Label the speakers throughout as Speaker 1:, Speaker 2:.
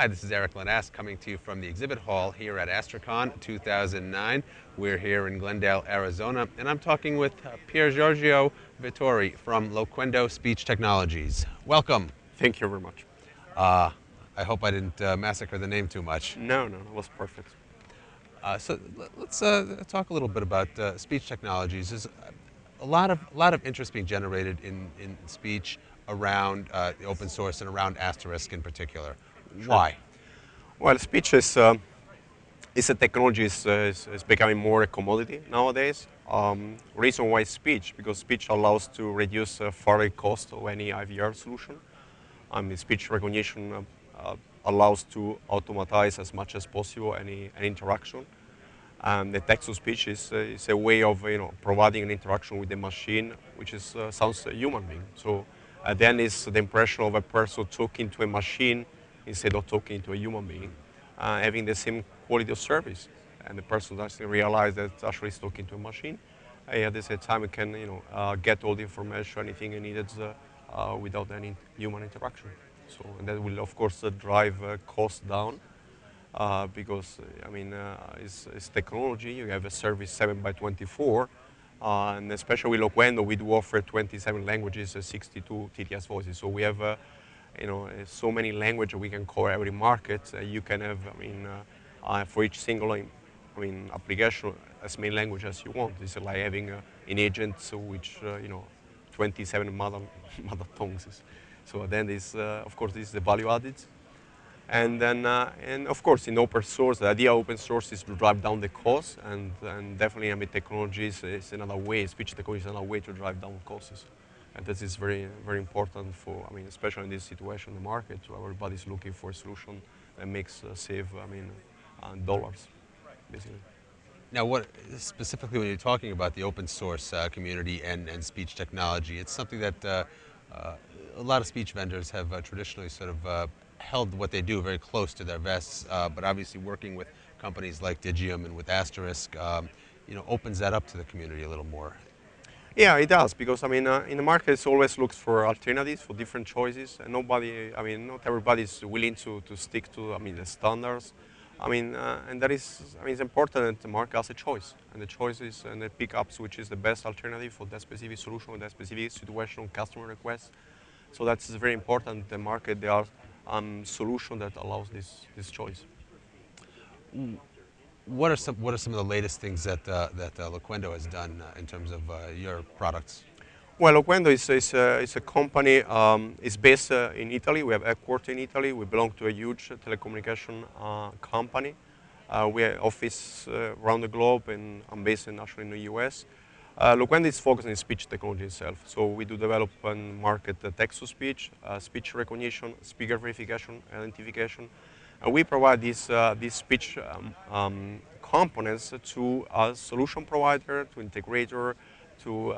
Speaker 1: Hi, this is Erik Linask coming to you from the exhibit hall here at Astrocon 2009. We're here in Glendale, Arizona, and I'm talking with Piergiorgio Vittori from Loquendo Speech Technologies. Welcome.
Speaker 2: Thank you very much.
Speaker 1: Uh, I hope I didn't massacre the name too much.
Speaker 2: No, it was perfect.
Speaker 1: Let's talk a little bit about speech technologies. There's a lot of interest being generated in speech around the open source and around Asterisk in particular.
Speaker 2: Sure.
Speaker 1: Why?
Speaker 2: Well, speech is a technology is becoming more a commodity nowadays. Reason why speech, because speech allows to reduce further cost of any IVR solution. Speech recognition allows to automatize as much as possible any interaction. And the text-to-speech is a way of providing an interaction with the machine, which is sounds a human being. So then it's the impression of a person talking to a machine instead of talking to a human being, having the same quality of service. And the person doesn't realize that actually is talking to a machine. At the same time, it can get all the information, anything it needed without any human interaction. So and that will of course drive costs down because it's technology. You have a service 7 by 24, and especially with Loquendo, we do offer 27 languages, 62 TTS voices. So we have, so many languages we can cover every market. You can have, for each single, application as many language as you want. It's like having an agent which, 27 mother tongues. So then this, of course, this is the value added. And then, and of course, in open source, the idea of open source is to drive down the cost, and definitely, technologies is another way. Speech technology is another way to drive down costs, and this is very, very important for, especially in this situation, in the market, where everybody's looking for a solution that makes save, dollars, basically.
Speaker 1: Now, what specifically when you're talking about the open source community and speech technology, it's something that a lot of speech vendors have traditionally sort of held what they do very close to their vests, but obviously working with companies like Digium and with Asterisk, opens that up to the community a little more.
Speaker 2: Yeah, it does, because in the market, it always looks for alternatives, for different choices, and not everybody is willing to stick to, the standards. And that is, it's important that the market has a choice, and the choice is, and it pickups which is the best alternative for that specific solution, that specific situation, customer request. So that's very important. The market, there are solution that allows this choice.
Speaker 1: What are some of the latest things that Loquendo has done in terms of your products?
Speaker 2: Well, Loquendo is a company. It's based in Italy. We have headquarters in Italy. We belong to a huge telecommunication company. We have office around the globe, and I'm based actually in the US. Loquendo is focused on speech technology itself. So we do develop and market text-to-speech, speech recognition, speaker verification, identification. And we provide these speech components to a solution provider, to integrator, to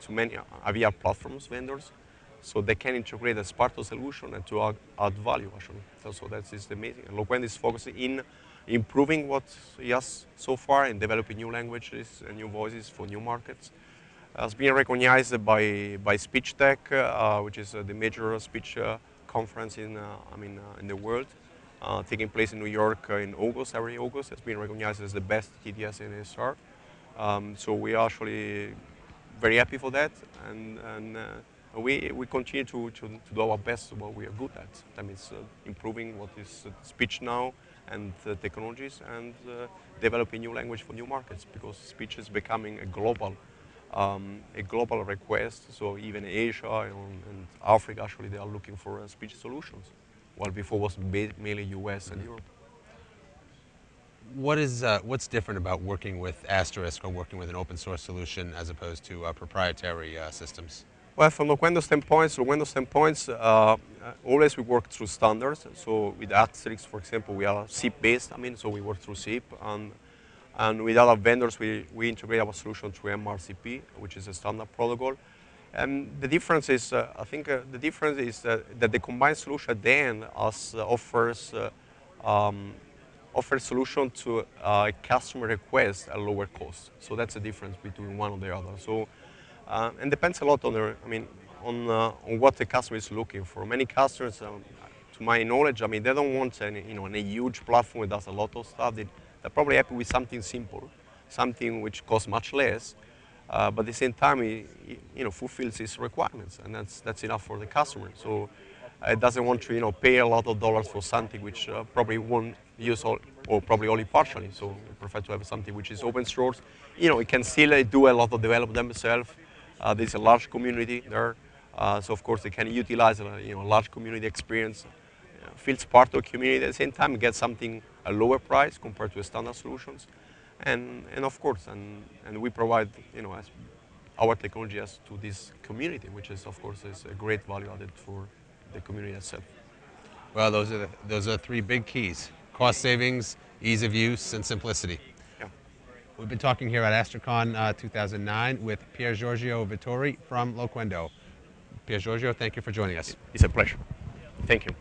Speaker 2: many IVR platforms vendors, so they can integrate as part of the solution and to add value, actually. So that is amazing. And Loquendo is focusing in improving what he has so far and developing new languages and new voices for new markets. Has been recognized by Speech Tech, which is the major speech conference in the world, taking place in New York in August, every August. It's been recognized as the best TDS in ASR. So we are actually very happy for that, and we continue to do our best what we are good at. That means improving what is speech now and technologies, and developing new language for new markets, because speech is becoming a global request. So even Asia and Africa, actually, they are looking for speech solutions, while before was mainly US and Europe.
Speaker 1: What's different about working with Asterisk or working with an open source solution as opposed to proprietary systems?
Speaker 2: Well, from Loquendo standpoints, always we work through standards. So with Asterisk, for example, we are SIP based. So we work through SIP, and with other vendors, we integrate our solution through MRCP, which is a standard protocol. And the difference is, that the combined solution at the end offers solution to a customer request at lower cost. So that's the difference between one and the other. So, and depends a lot on on what the customer is looking for. Many customers, to to my knowledge, I mean, they don't want a huge platform that does a lot of stuff. They're probably happy with something simple, something which costs much less, but at the same time, it fulfills its requirements, and that's enough for the customer. So it doesn't want to pay a lot of dollars for something which probably won't use all, or probably only partially. So we prefer to have something which is open source. It can still do a lot of development themselves. There's a large community there, so of course they can utilize a large community experience. Feels part of the community at the same time, get something a lower price compared to standard solutions, and of course, and we provide as our technology as to this community, which is of course is a great value added for the community itself.
Speaker 1: Well, those are three big keys: cost savings, ease of use, and simplicity.
Speaker 2: Yeah,
Speaker 1: We've been talking here at AstraCon 2009 with Piergiorgio Vittori from Loquendo. Piergiorgio, thank you for joining us.
Speaker 2: it's a pleasure. Thank you.